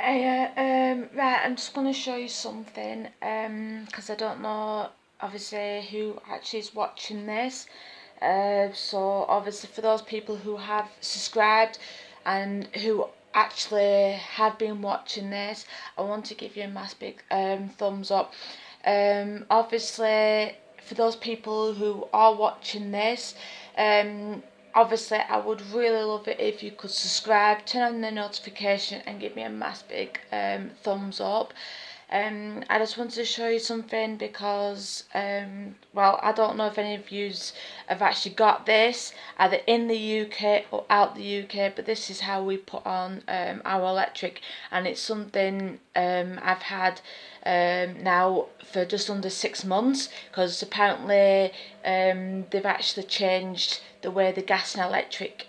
Right, I'm just going to show you something, because I don't know, obviously, who actually is watching this. So, obviously, for those people who have subscribed and who actually have been watching this, I want to give you a massive big thumbs up. Obviously, for those people who are watching this, obviously I would really love it if you could subscribe, turn on the notification and give me a massive big thumbs up. I just wanted to show you something because, well, I don't know if any of you have actually got this, either in the UK or out the UK, but this is how we put on our electric, and it's something I've had now for just under 6 months, because apparently they've actually changed the way the gas and electric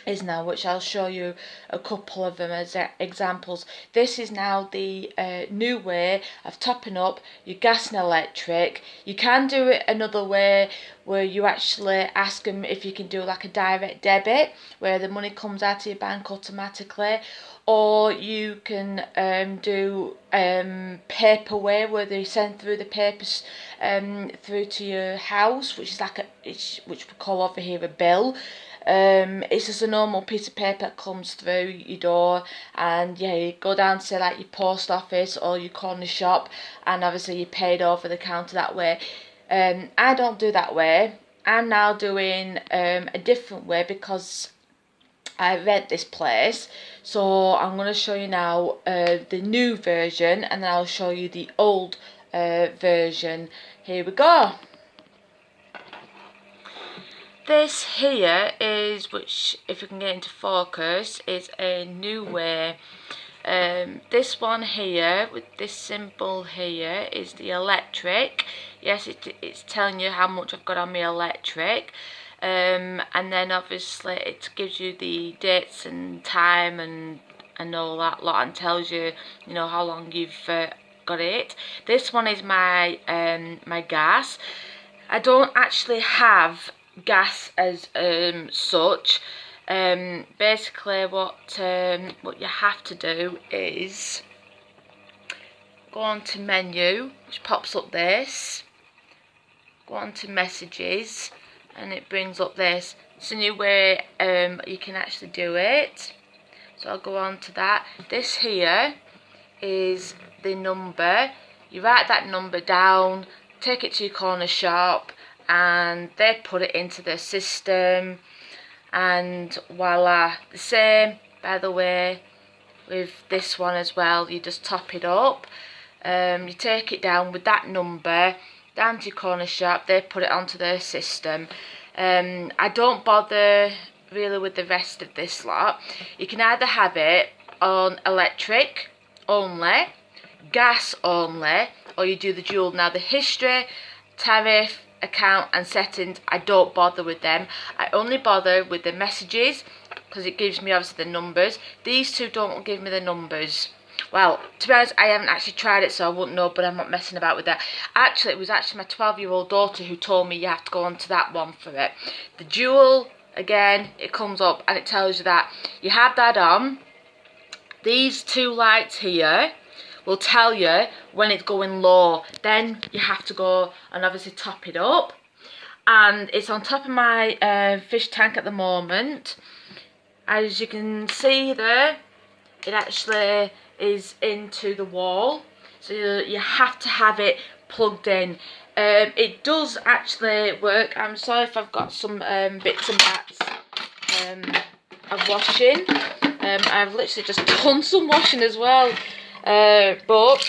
is now, which I'll show you a couple of them as examples. This is now the new way of topping up your gas and electric. You can do it another way, where you actually ask them if you can do like a direct debit, where the money comes out of your bank automatically, or you can do paper way, where they send through the papers through to your house, which is like which we call over here a bill. It's just a normal piece of paper that comes through your door, and yeah, you go down to like your post office or your corner shop, and obviously you paid over the counter that way. I don't do that way. I'm now doing a different way because I rent this place. So I'm going to show you now the new version, and then I'll show you the old version. Here we go. This here is, which if you can get into focus, is a new way. This one here with this symbol here is the electric. Yes, it's telling you how much I've got on my electric. And then obviously it gives you the dates and time and all that lot, and tells you, you know, how long you've got it. This one is my my gas. I don't actually have gas as such. Basically what you have to do is go on to menu, which pops up this, go on to messages, and it brings up this. It's a new way you can actually do it. So I'll go on to that. This here is the number. You write that number down, take it to your corner shop, and they put it into the system, and voila. The same, by the way, with this one as well. You just top it up. You take it down with that number down to your corner shop, they put it onto their system. I don't bother really with the rest of this lot. You can either have it on electric only, gas only, or you do the dual. Now the history, tariff, account and settings, I don't bother with them. I only bother with the messages, because it gives me obviously the numbers. These two don't give me the numbers. Well, to be honest, I haven't actually tried it, so I wouldn't know, but I'm not messing about with that. Actually, it was actually my 12-year-old daughter who told me you have to go on to that one for it. The dual, again, it comes up and it tells you that you have that on. These two lights here will tell you when it's going low. Then you have to go and obviously top it up. And it's on top of my fish tank at the moment. As you can see there, it actually is into the wall, so you have to have it plugged in. It does actually work. I'm sorry if I've got some bits and bats of washing. I've literally just done some washing as well, but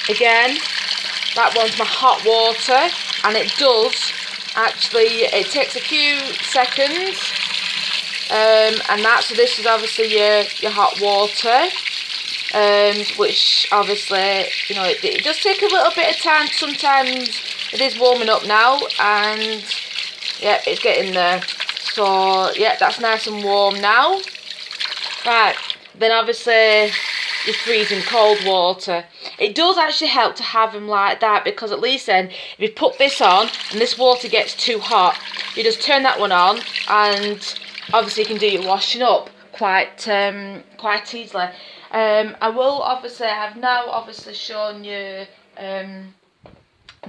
again, that one's my hot water, and it does actually, it takes a few seconds, and so this is obviously your hot water, which obviously, you know, it does take a little bit of time. Sometimes it is warming up now, and yeah, it's getting there. So yeah, that's nice and warm now. Right, then obviously your freezing cold water. It does actually help to have them like that, because at least then if you put this on and this water gets too hot, you just turn that one on, and obviously you can do your washing up quite easily. I've now obviously shown you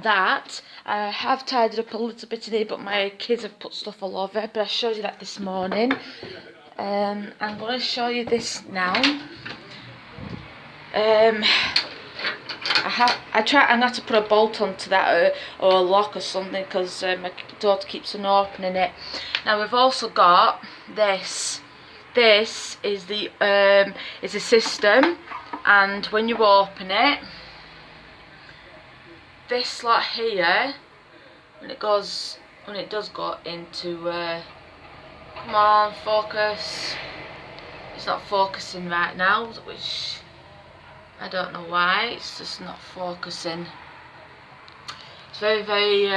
that. I have tidied up a little bit today, but my kids have put stuff all over, but I showed you that this morning. I'm going to show you this now. I'm not to put a bolt onto that or a lock or something, because my daughter keeps on opening it. Now we've also got this. This is the is a system, and when you open it, this slot here, when it does go into come on, focus. It's not focusing right now, which I don't know why. It's just not focusing. It's very, very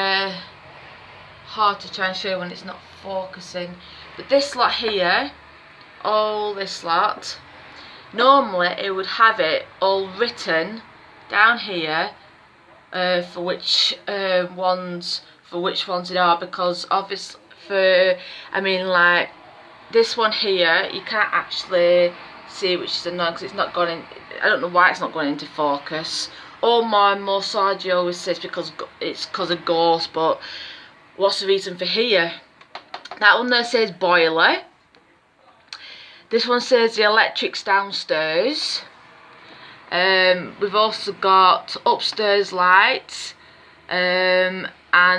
hard to try and show you when it's not focusing. But this slot here, all this lot, normally it would have it all written down here for which ones it are, because obviously like this one here, you can't actually see, which is annoying because it's not going in. I don't know why it's not going into focus. All more and more Sergio always says because of ghosts, but what's the reason for here? That one there says boiler. This one says the electrics downstairs. We've also got upstairs lights, and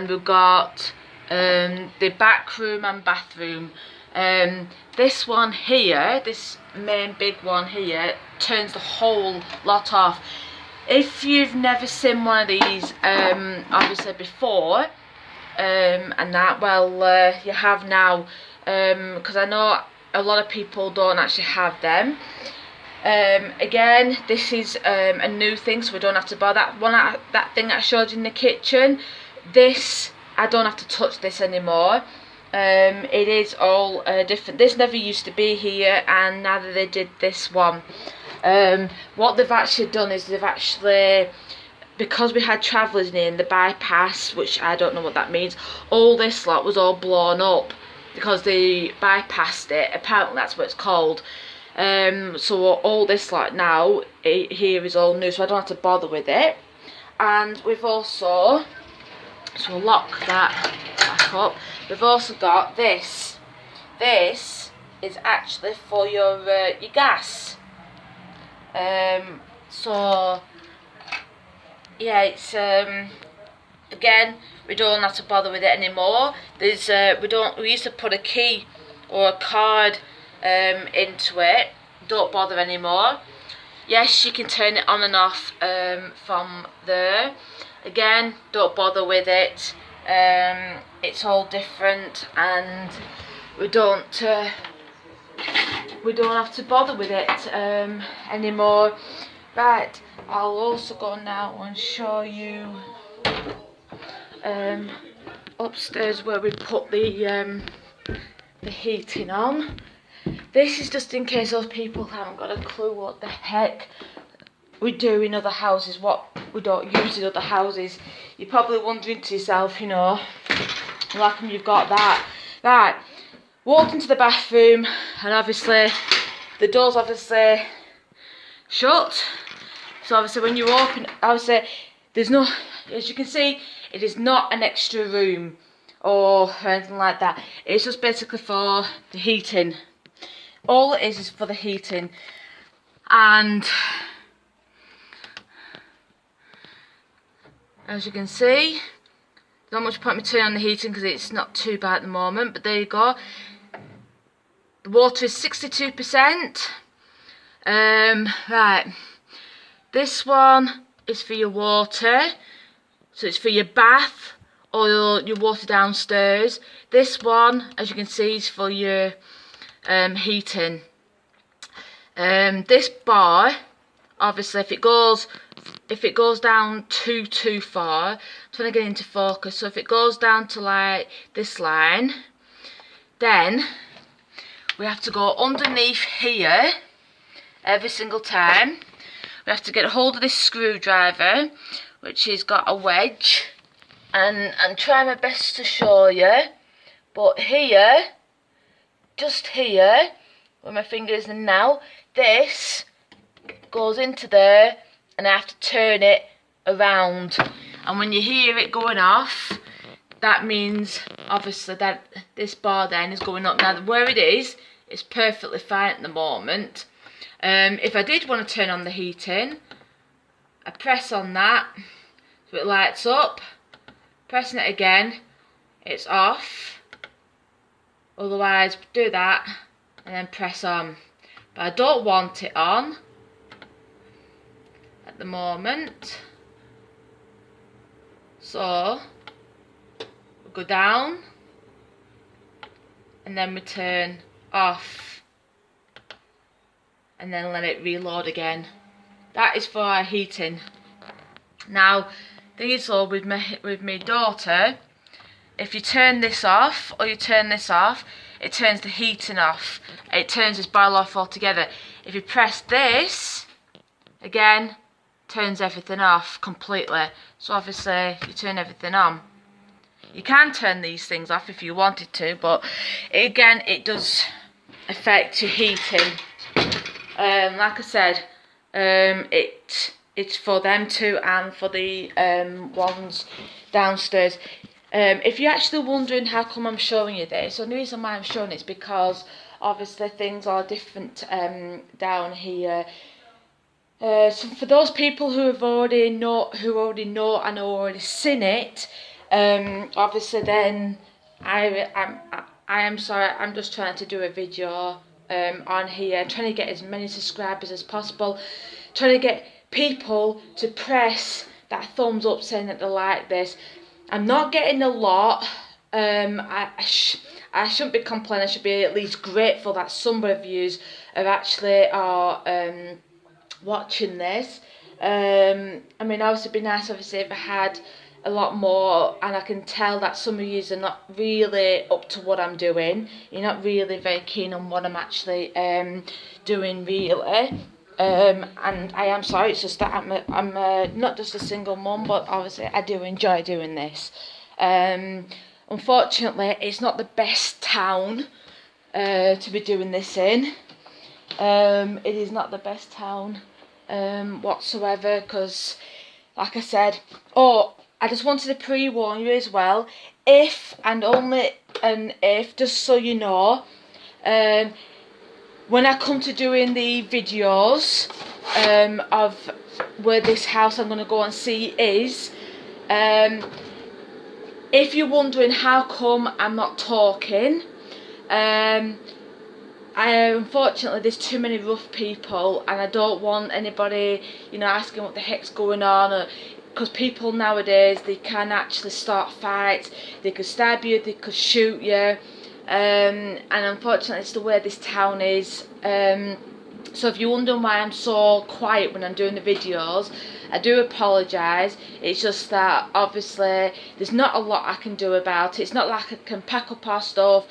we've got the back room and bathroom. This one here, this main big one here, turns the whole lot off. If you've never seen one of these, obviously before, and that, well, you have now, because I know a lot of people don't actually have them. Again, this is a new thing, so we don't have to buy that thing that I showed you in the kitchen. This, I don't have to touch this anymore. It is all different. This never used to be here, and now that they did this one, what they've actually done is they've actually, because we had travellers in the bypass, which I don't know what that means, all this lot was all blown up because they bypassed it. Apparently that's what it's called. So all this lot now here is all new, so I don't have to bother with it. And we've also, so we'll lock that back up. We've also got this. This is actually for your gas. So yeah, it's again, we don't have to bother with it anymore. There's we used to put a key or a card into it. Don't bother anymore. Yes, you can turn it on and off from there. Again, don't bother with it. It's all different, and we don't have to bother with it anymore. Right, I'll also go now and show you upstairs where we put the heating on. This is just in case those people haven't got a clue what the heck we do in other houses, what we don't use in other houses. You're probably wondering to yourself, you know, how come you've got that? Right, walked into the bathroom, and obviously the door's obviously shut. So obviously when you open, obviously there's no, as you can see, it is not an extra room or anything like that. It's just basically for the heating. All it is for the heating. And as you can see, not much point me turning on the heating because it's not too bad at the moment, but there you go. The water is 62%. Right, this one is for your water, so it's for your bath or your water downstairs. This one, as you can see, is for your heating. This bar, obviously, if it goes down too far, I'm trying to get into focus. So if it goes down to like this line, then we have to go underneath here every single time. We have to get a hold of this screwdriver, which has got a wedge, and try my best to show you. But here, just here, with my fingers, and now this goes into there and I have to turn it around, and when you hear it going off, that means obviously that this bar then is going up. Now where it is, it's perfectly fine at the moment. If I did want to turn on the heating, I press on that so it lights up, pressing it again, it's off. Otherwise do that and then press on, but I don't want it on at the moment, so we'll go down and then we turn off and then let it reload again. That is for our heating. Now thing is though, with my daughter, if you turn this off or you turn this off, it turns the heating off. It turns this boiler off altogether. If you press this again, turns everything off completely. So obviously you turn everything on. You can turn these things off if you wanted to, but again it does affect your heating. Like I said, it's for them too and for the ones downstairs. If you're actually wondering how come I'm showing you this, the reason why I'm showing it is because obviously things are different down here. So for those people who already know and already seen it, obviously then I am sorry, I'm just trying to do a video on here, trying to get as many subscribers as possible, trying to get people to press that thumbs up saying that they like this. I'm not getting a lot. I shouldn't be complaining. I should be at least grateful that some reviews are actually watching this. I mean, obviously it'd be nice obviously if I had a lot more, and I can tell that some of you are not really up to what I'm doing. You're not really very keen on what I'm actually doing really. And I am sorry, it's just that I'm not just a single mum, but obviously I do enjoy doing this. Unfortunately, it's not the best town to be doing this in. It is not the best town whatsoever, because like I said, I just wanted to pre-warn you as well, if and only and if, just so you know, when I come to doing the videos of where this house I'm going to go and see is, if you're wondering how come I'm not talking, unfortunately there's too many rough people and I don't want anybody, you know, asking what the heck's going on, because people nowadays, they can actually start fights, they could stab you, they could shoot you, and unfortunately it's the way this town is. So if you're wondering why I'm so quiet when I'm doing the videos, I do apologise. It's just that obviously there's not a lot I can do about it. It's not like I can pack up our stuff,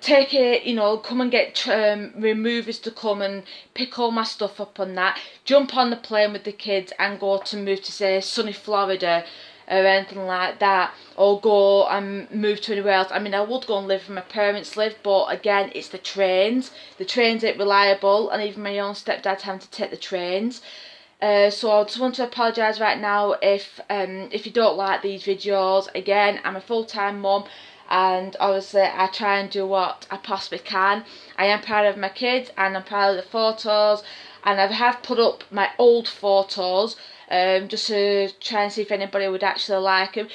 take it, you know, come and get removers to come and pick all my stuff up on that, jump on the plane with the kids and go to move to say sunny Florida or anything like that, or go and move to anywhere else. I mean, I would go and live where my parents live, but again, it's the trains ain't reliable, and even my own stepdad's having to take the trains. So I just want to apologise right now if you don't like these videos. Again, I'm a full-time mum, and obviously I try and do what I possibly can. I am proud of my kids and I'm proud of the photos, and I have put up my old photos just to try and see if anybody would actually like them.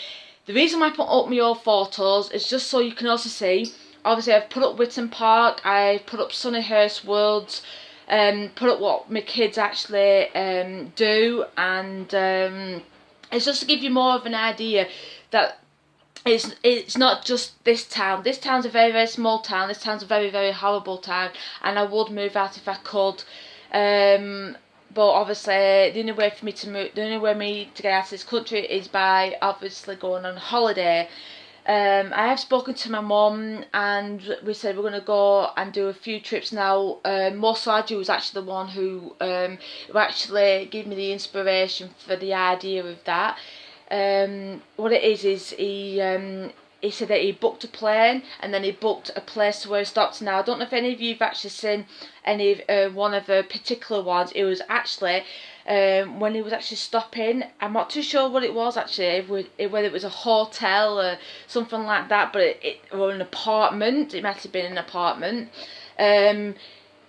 The reason why I put up my old photos is just so you can also see, obviously I've put up Witton Park, I put up Sunnyhurst Woods, put up what my kids actually do, and it's just to give you more of an idea that it's not just this town. This town's a very, very small town. This town's a very, very horrible town, and I would move out if I could. But obviously, the only way for me to move, the only way me to get out of this country is by obviously going on holiday. I have spoken to my mum, and we said we're going to go and do a few trips now. Mo Sarju was actually the one who actually gave me the inspiration for the idea of that. What it is he he said that he booked a plane and then he booked a place where he stopped. Now, I don't know if any of you have actually seen any one of the particular ones. It was actually when he was actually stopping. I'm not too sure what it was actually, whether it was a hotel or something like that, but or an apartment. It might have been an apartment.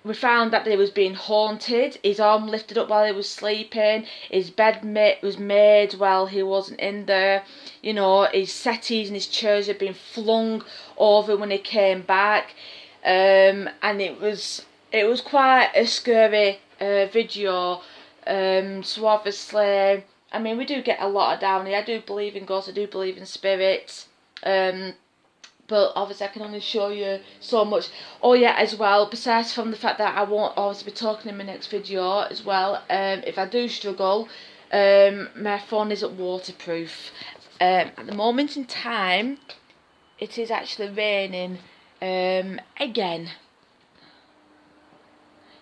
We found that he was being haunted. His arm lifted up while he was sleeping. His bed was made while he wasn't in there. You know, his settees and his chairs had been flung over when he came back. And it was quite a scary video. So obviously, I mean, we do get a lot of down here. I do believe in ghosts. I do believe in spirits. But obviously I can only show you so much. Oh yeah, as well, besides from the fact that I won't obviously be talking in my next video as well, if I do struggle, my phone isn't waterproof. At the moment in time, it is actually raining again.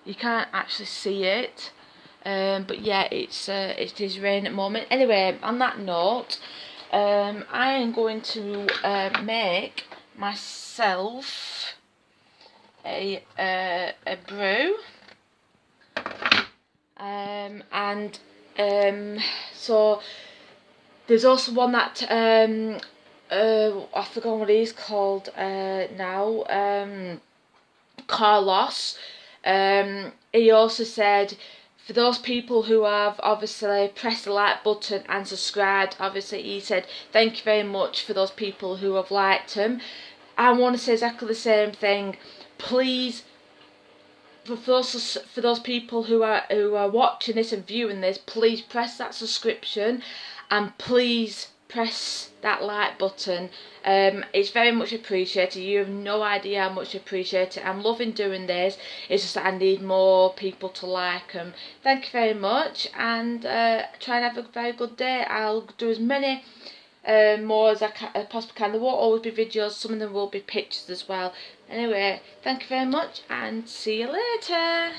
You can't actually see it, but yeah, it is raining at the moment. Anyway, on that note, I am going to make myself a brew, and so there's also one that I forgot what he's called now, Carlos. He also said, for those people who have obviously pressed the like button and subscribed, obviously he said thank you very much for those people who have liked him. I want to say exactly the same thing. Please, for those people who are watching this and viewing this, please press that subscription and please press that like button. It's very much appreciated. You have no idea how much I appreciate it. I'm loving doing this. It's just that I need more people to like them. Thank you very much, and try and have a very good day. I'll do as many more as I possibly can. There won't always be videos. Some of them will be pictures as well. Anyway, thank you very much and see you later.